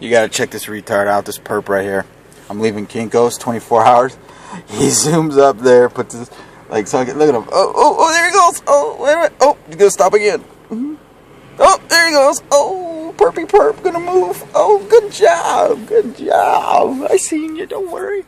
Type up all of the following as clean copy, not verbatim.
You gotta check this retard out, this perp right here. I'm leaving Kinko's, 24 hours. He zooms up there, puts this, like, so I can, look at him. Oh, there he goes. Oh, wait a minute. Oh, he's gonna stop again. Mm-hmm. Oh, there he goes. Oh, perpy perp, gonna move. Oh, good job. Good job. I seen you, don't worry.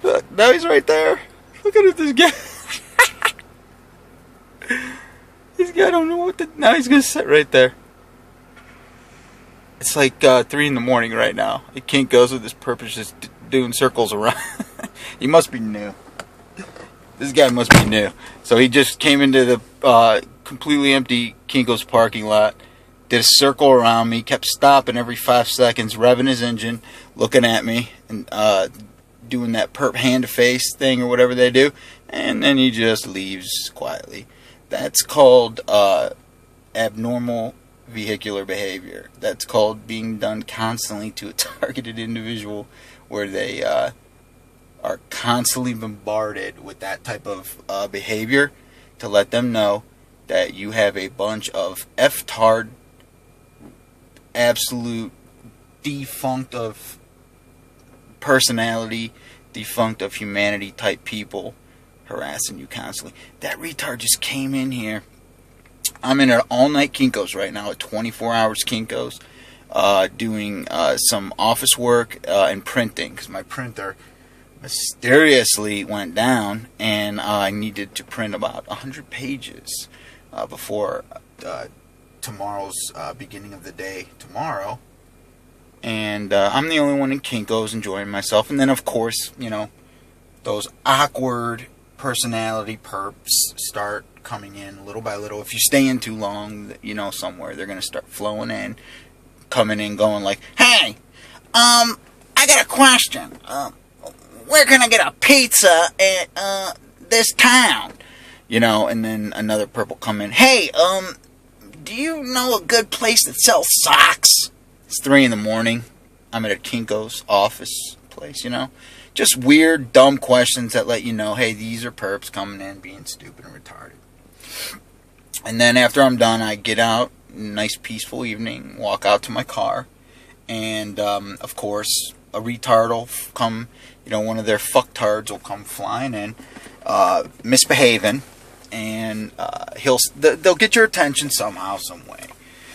Look, now he's right there. Look at this guy. This guy don't know what to, now he's gonna sit right there. It's like 3 in the morning right now. The kink goes with this purpose, just doing circles around. He must be new. This guy must be new. So he just came into the completely empty Kinko's parking lot, did a circle around me, kept stopping every 5 seconds, revving his engine, looking at me, and doing that perp hand-to-face thing or whatever they do, and then he just leaves quietly. That's called abnormal vehicular behavior. That's called being done constantly to a targeted individual, where they are constantly bombarded with that type of behavior to let them know that you have a bunch of F-tard, absolute defunct of personality, defunct of humanity type people harassing you constantly. That retard just came in here. I'm in an all-night Kinko's right now, at 24 hours Kinko's, doing some office work and printing, because my printer mysteriously went down, and I needed to print about 100 pages before tomorrow's beginning of the day tomorrow. And I'm the only one in Kinko's enjoying myself. And then, of course, you know, those awkward personality perps start coming in little by little. If you stay in too long, you know, somewhere, they're going to start flowing in, coming in, going like, hey, I got a question. Where can I get a pizza at this town? You know, and then another perp will come in, hey, do you know a good place that sells socks? It's 3 in the morning. I'm at a Kinko's office place, you know. Just weird, dumb questions that let you know, hey, these are perps coming in being stupid and retarded. And then after I'm done, I get out, nice peaceful evening, walk out to my car, and of course, a retard will come, you know, one of their fucktards will come flying in, misbehaving, and they'll get your attention somehow, some way.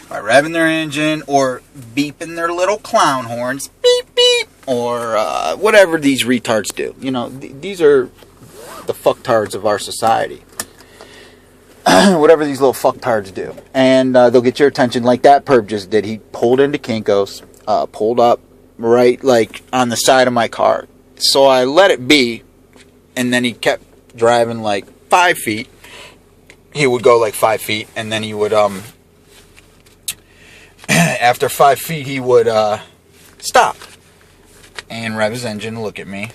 By revving their engine, or beeping their little clown horns, beep, beep, or whatever these retards do. You know, these are the fucktards of our society. Whatever these little fucktards do. And they'll get your attention like that perp just did. He pulled into Kinko's, pulled up right, like, on the side of my car. So I let it be, and then he kept driving like 5 feet. He would go like 5 feet, and then he would, after 5 feet, he would stop and rev his engine and look at me.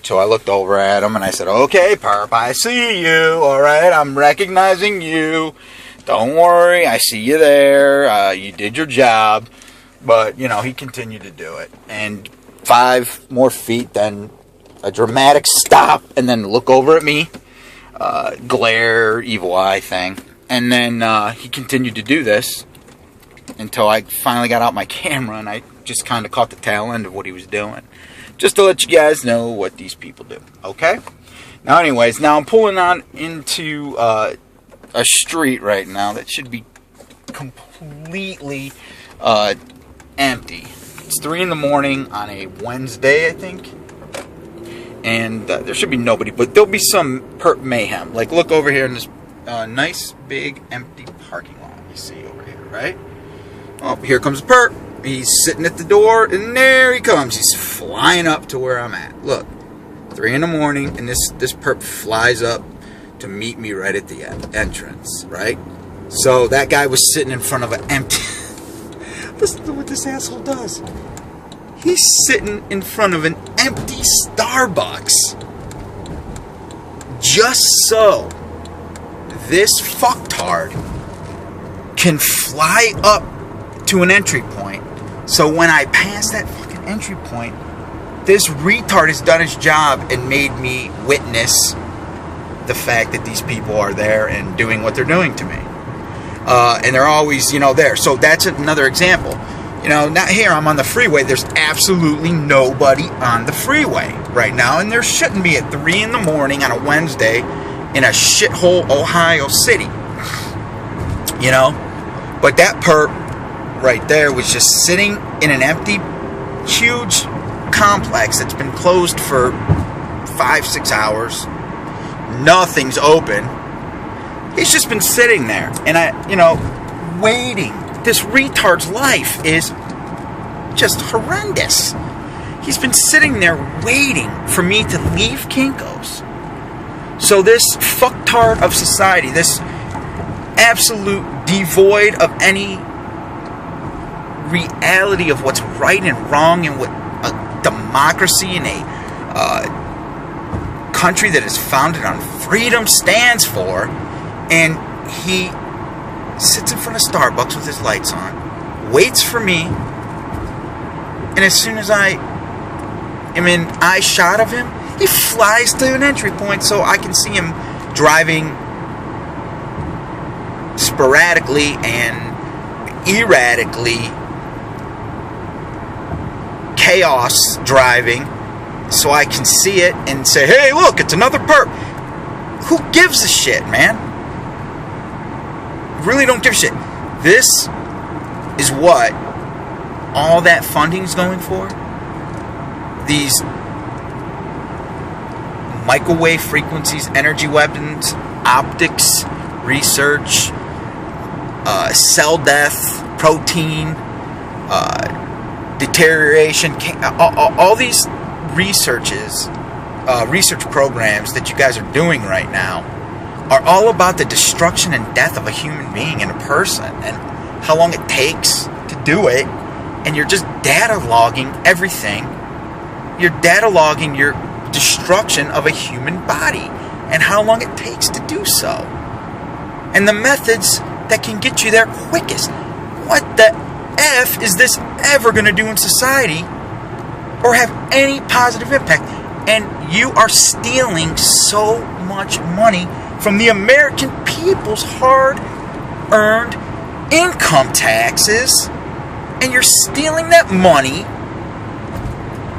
So I looked over at him and I said, okay, perp, I see you. All right, I'm recognizing you. Don't worry, I see you there. You did your job. But, you know, he continued to do it. And 5 more feet, then a dramatic stop, and then look over at me. Glare, evil eye thing. And then he continued to do this until I finally got out my camera and I just kind of caught the tail end of what he was doing. Just to let you guys know what these people do. Okay? Now anyways, now I'm pulling on into a street right now that should be completely empty. It's 3 in the morning on a Wednesday, I think. And there should be nobody, but there'll be some perp mayhem. Like, look over here in this nice, big, empty parking lot you see over here, right? Oh, here comes a perp. He's sitting at the door, and there he comes. He's flying up to where I'm at. Look, 3 in the morning, and this perp flies up to meet me right at the entrance, right? So that guy was sitting in front of an empty... Listen to what this asshole does. He's sitting in front of an empty Starbucks just so this fucktard can fly up to an entry point. So when I pass that fucking entry point, this retard has done his job and made me witness the fact that these people are there and doing what they're doing to me. and they're always, there. So that's another example. Not here, I'm on the freeway. There's absolutely nobody on the freeway right now, and there shouldn't be at 3 in the morning on a Wednesday in a shithole Ohio City. But that perp right there was just sitting in an empty, huge complex that's been closed for 5-6 hours. Nothing's open. He's just been sitting there, and waiting. This retard's life is just horrendous. He's been sitting there waiting for me to leave Kinko's. So this fucktard of society, this absolute devoid of any reality of what's right and wrong and what a democracy and a country that is founded on freedom stands for, and he sits in front of Starbucks with his lights on, waits for me, and as soon as I am in eye shot of him, he flies to an entry point so I can see him driving sporadically and erratically, chaos driving, so I can see it and say, hey, look, it's another perp. Who gives a shit, man? Really don't give a shit. This is what all that funding is going for. These microwave frequencies, energy weapons, optics, research, cell death, protein, deterioration, all these research programs that you guys are doing right now are all about the destruction and death of a human being and a person, and how long it takes to do it, and you're just data logging everything. You're data logging your destruction of a human body and how long it takes to do so, and the methods that can get you there quickest. What the F is this ever going to do in society or have any positive impact? And you are stealing so much money from the American people's hard-earned income taxes, and you're stealing that money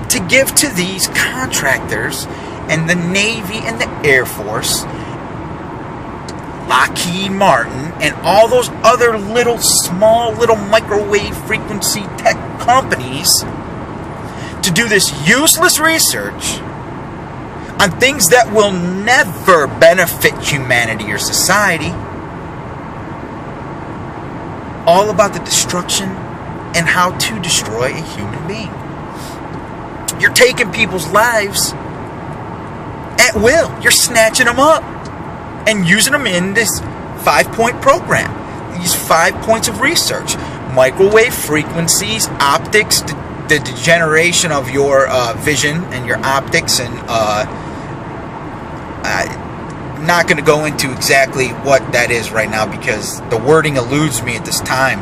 to give to these contractors and the Navy and the Air Force, Lockheed Martin, and all those other small little microwave frequency tech companies to do this useless research on things that will never benefit humanity or society. All about the destruction and how to destroy a human being. You're taking people's lives at will. You're snatching them up and using them in this 5-point program. These 5 points of research. Microwave frequencies, optics, the degeneration of your vision and your optics, and not going to go into exactly what that is right now because the wording eludes me at this time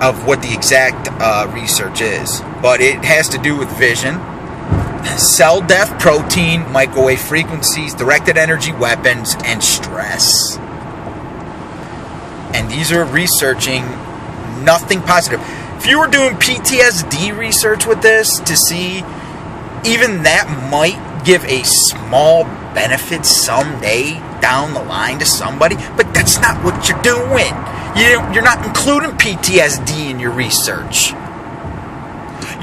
of what the exact research is. But it has to do with vision, cell death, protein, microwave frequencies, directed energy weapons, and stress. And these are researching nothing positive. If you were doing PTSD research with this to see, even that might give a small benefit someday down the line to somebody, but that's not what you're doing. You're not including PTSD in your research.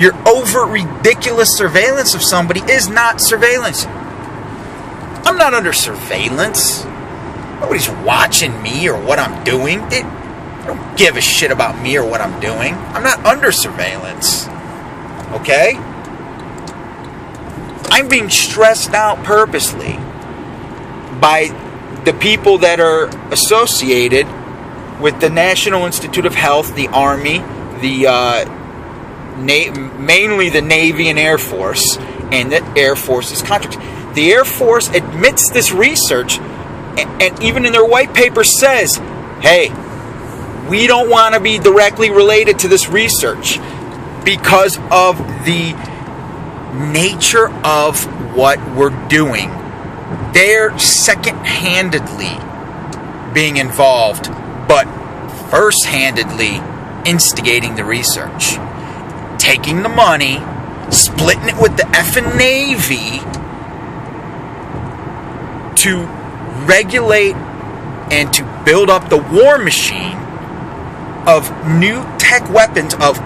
Your overt, ridiculous surveillance of somebody is not surveillance. I'm not under surveillance. Nobody's watching me or what I'm doing. They don't give a shit about me or what I'm doing. I'm not under surveillance. Okay? I'm being stressed out purposely by the people that are associated with the National Institute of Health, the Army, the mainly the Navy and Air Force, and the Air Force's contracts. The Air Force admits this research, and even in their white paper says, hey, we don't want to be directly related to this research because of the nature of what we're doing. They're second-handedly being involved, but first-handedly instigating the research, taking the money, splitting it with the effing Navy to regulate and to build up the war machine of new tech weapons of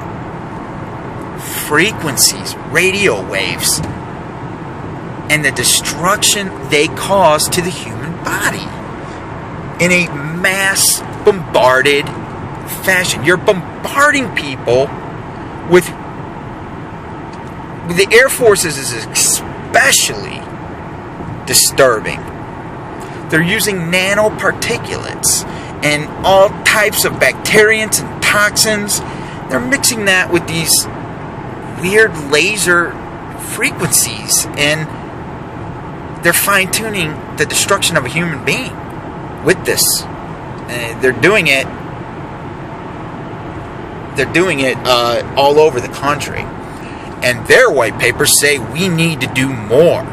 frequencies, radio waves, and the destruction they cause to the human body in a mass bombarded fashion. You're bombarding people with the Air Force's is especially disturbing. They're using nanoparticulates and all types of bacterians and toxins. They're mixing that with these weird laser frequencies, and they're fine-tuning the destruction of a human being with this. They're doing it all over the country. And their white papers say we need to do more.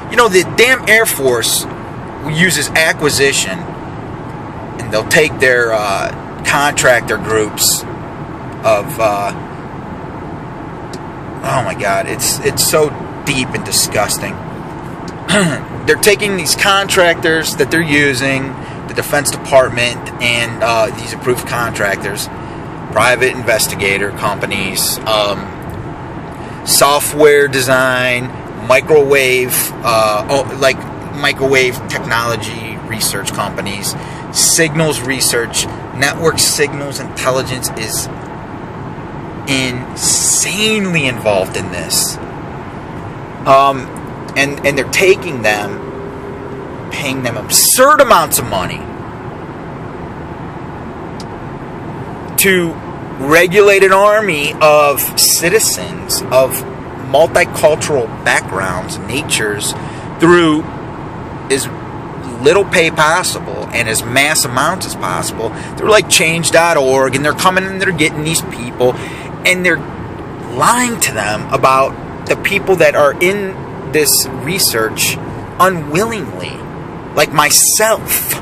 You know, the damn Air Force uses acquisition, and they'll take their contractor groups of oh my God, it's so deep and disgusting. They're taking these contractors that they're using, the Defense Department and these approved contractors, private investigator companies, software design, microwave technology research companies, signals research, network signals intelligence is insanely involved in this. And they're taking them, paying them absurd amounts of money to regulate an army of citizens of multicultural backgrounds, natures, through as little pay possible and as mass amounts as possible. They're like change.org, and they're coming and they're getting these people, and they're lying to them about the people that are in this research unwillingly, like myself.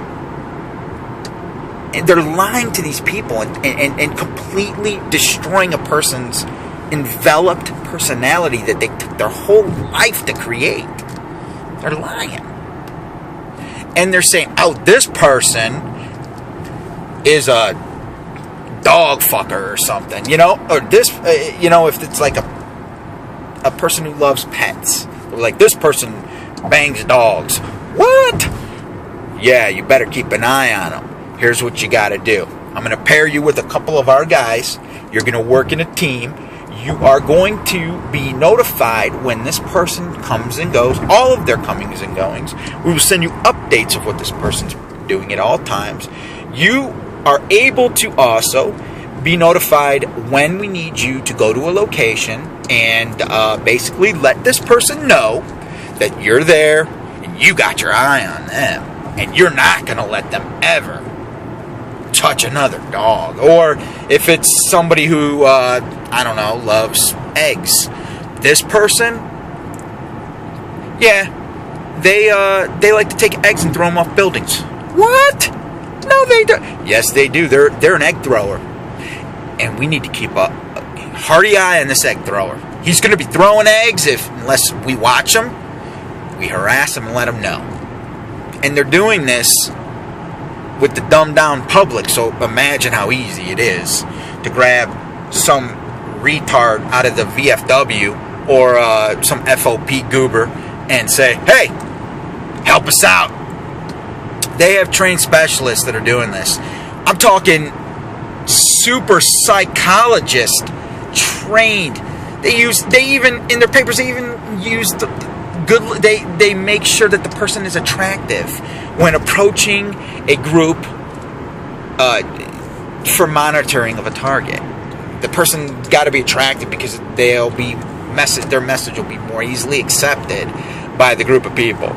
And they're lying to these people and completely destroying a person's enveloped personality that they took their whole life to create. They're lying. And they're saying, oh, this person is a dog fucker or something, you know? Or this, if it's like a person who loves pets. They're like, this person bangs dogs. What? Yeah, you better keep an eye on them. Here's what you got to do. I'm going to pair you with a couple of our guys. You're going to work in a team. You are going to be notified when this person comes and goes, all of their comings and goings. We will send you updates of what this person's doing at all times. You are able to also be notified when we need you to go to a location and basically let this person know that you're there and you got your eye on them and you're not going to let them ever touch another dog. Or if it's somebody who loves eggs, this person, they like to take eggs and throw them off buildings. What? No, they don't. Yes, they do. They're an egg thrower, and we need to keep a hearty eye on this egg thrower. He's going to be throwing eggs unless we watch him. We harass him and let him know. And they're doing this with the dumbed down public, so imagine how easy it is to grab some retard out of the VFW or some FOP goober and say, hey, help us out. They have trained specialists that are doing this. I'm talking super psychologists trained. They even in their papers, they even use they make sure that the person is attractive when approaching a group for monitoring of a target. The person's got to be attractive because their message will be more easily accepted by the group of people.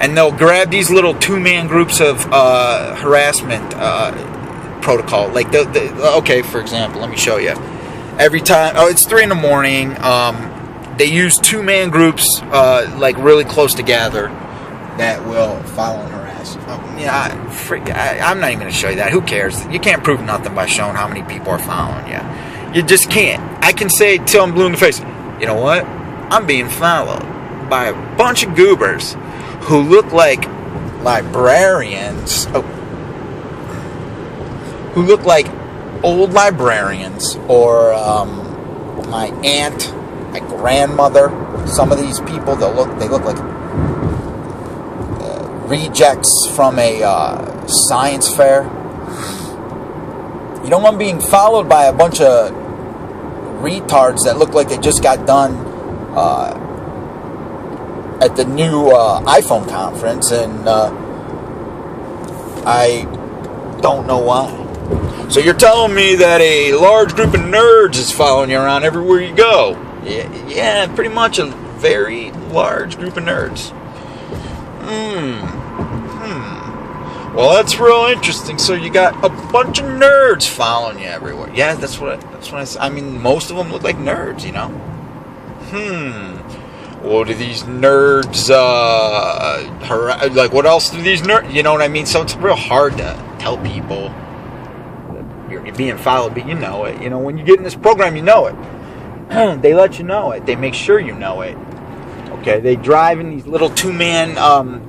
And they'll grab these little two-man groups of harassment protocol. Like, okay, for example, let me show you. Every time, it's 3 a.m. They use two-man groups, like really close together, that will follow and harass. I'm not even going to show you that. Who cares? You can't prove nothing by showing how many people are following you. You just can't. I can say till I'm blue in the face, you know what? I'm being followed by a bunch of goobers who look like librarians. Who look like old librarians, or my aunt, my grandmother. Some of these people, they look like rejects from a science fair. You know, I'm being followed by a bunch of retards that look like they just got done at the new iPhone conference, and I don't know why. So you're telling me that a large group of nerds is following you around everywhere you go? Yeah, pretty much a very large group of nerds. Well, that's real interesting. So you got a bunch of nerds following you everywhere. Yeah, that's what I said. I mean, most of them look like nerds, you know. Well, do these nerds like, what else do these nerds? You know what I mean? So it's real hard to tell people that you're being followed, but you know it. You know, when you get in this program, you know it. They let you know it. They make sure you know it. Okay, they drive in these little two-man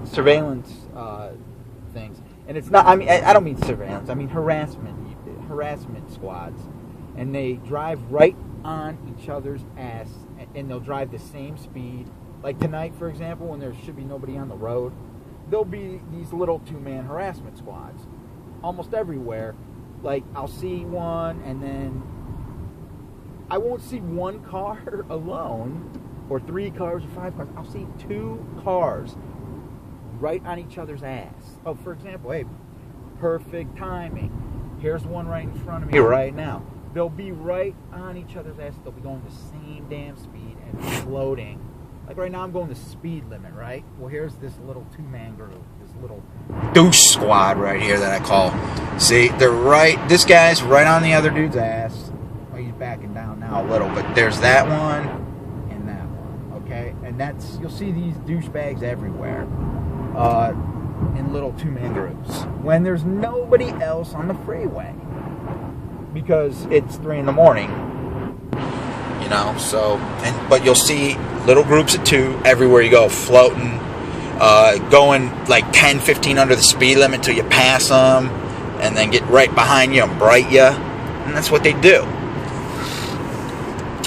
surveillance things, and it's not. I mean, I don't mean surveillance. I mean harassment squads, and they drive right on each other's ass, and they'll drive the same speed. Like tonight, for example, when there should be nobody on the road, there'll be these little two-man harassment squads almost everywhere. Like, I'll see one, and then I won't see one car alone, or 3 cars, or 5 cars. I'll see 2 cars right on each other's ass. Oh, for example, hey, perfect timing. Here's one right in front of me right now. They'll be right on each other's ass. They'll be going the same damn speed and floating. Like right now I'm going the speed limit, right? Well, here's this little two-man group, this little douche squad right here that I call. See, they're right, this guy's right on the other dude's ass. Well, he's backing down now a little, but there's that one and that one, okay? And that's, you'll see these douchebags everywhere in little two-man groups when there's nobody else on the freeway because it's 3 in the morning. You know, so, but you'll see little groups of 2 everywhere you go, floating, going like 10, 15 under the speed limit until you pass them, and then get right behind you and bright you, and that's what they do.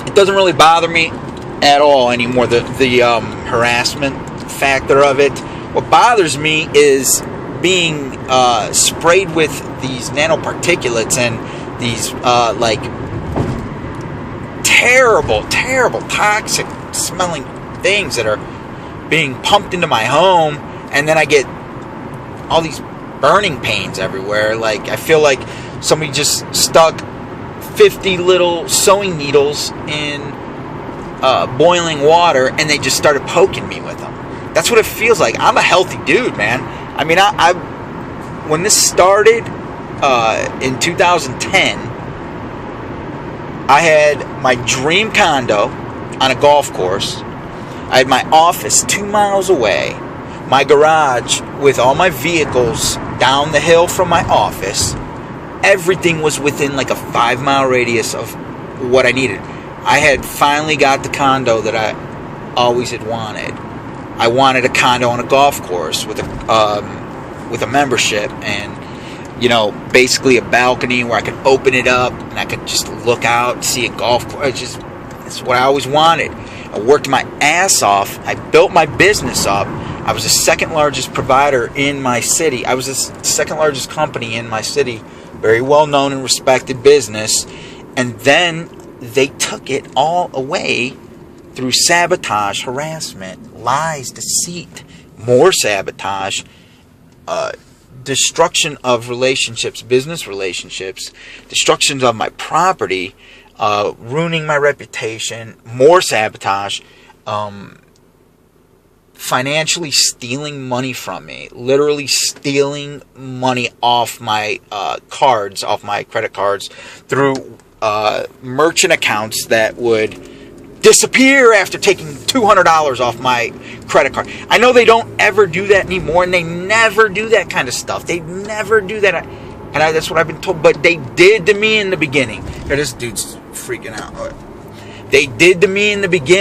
It doesn't really bother me at all anymore, the harassment factor of it. What bothers me is being sprayed with these nanoparticulates and these like terrible, toxic smelling things that are being pumped into my home, and then I get all these burning pains everywhere. Like, I feel like somebody just stuck 50 little sewing needles in boiling water, and they just started poking me with them. That's what it feels like. I'm a healthy dude, man. I mean, I when this started in 2010, I had my dream condo on a golf course. I had my office 2 miles away. My garage with all my vehicles down the hill from my office. Everything was within like a 5-mile radius of what I needed. I had finally got the condo that I always had wanted. I wanted a condo on a golf course with a membership, and you know, basically a balcony where I could open it up and I could just look out and see a golf course. It's what I always wanted. I worked my ass off. I built my business up. I was the 2nd largest provider in my city. I was the 2nd largest company in my city. Very well known and respected business. And then they took it all away through sabotage, harassment, lies, deceit, more sabotage, destruction of relationships, business relationships, destruction of my property, ruining my reputation, more sabotage, financially stealing money from me, literally stealing money off my cards, off my credit cards, through merchant accounts that would disappear after taking $200 off my credit card. I know they don't ever do that anymore, and they never do that kind of stuff. They never do that. And that's what I've been told. But they did to me in the beginning. Here, this dude's freaking out. They did to me in the beginning.